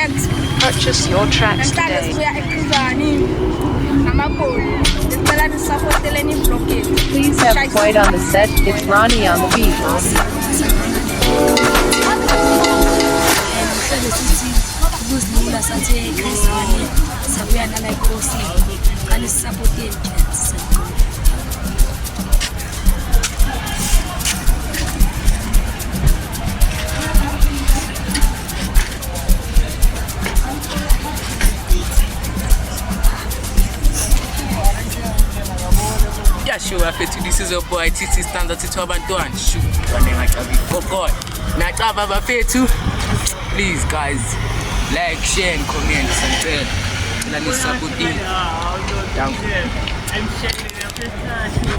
Purchase your tracks today. Please have quiet on the set. It's Ronnie on the beat. Yeah, sure, this is your boy TT Standard to Turban and shoot. Oh God, now Taba too. Please, guys, like, share, and comment, and tell. Let me support you. Thank you.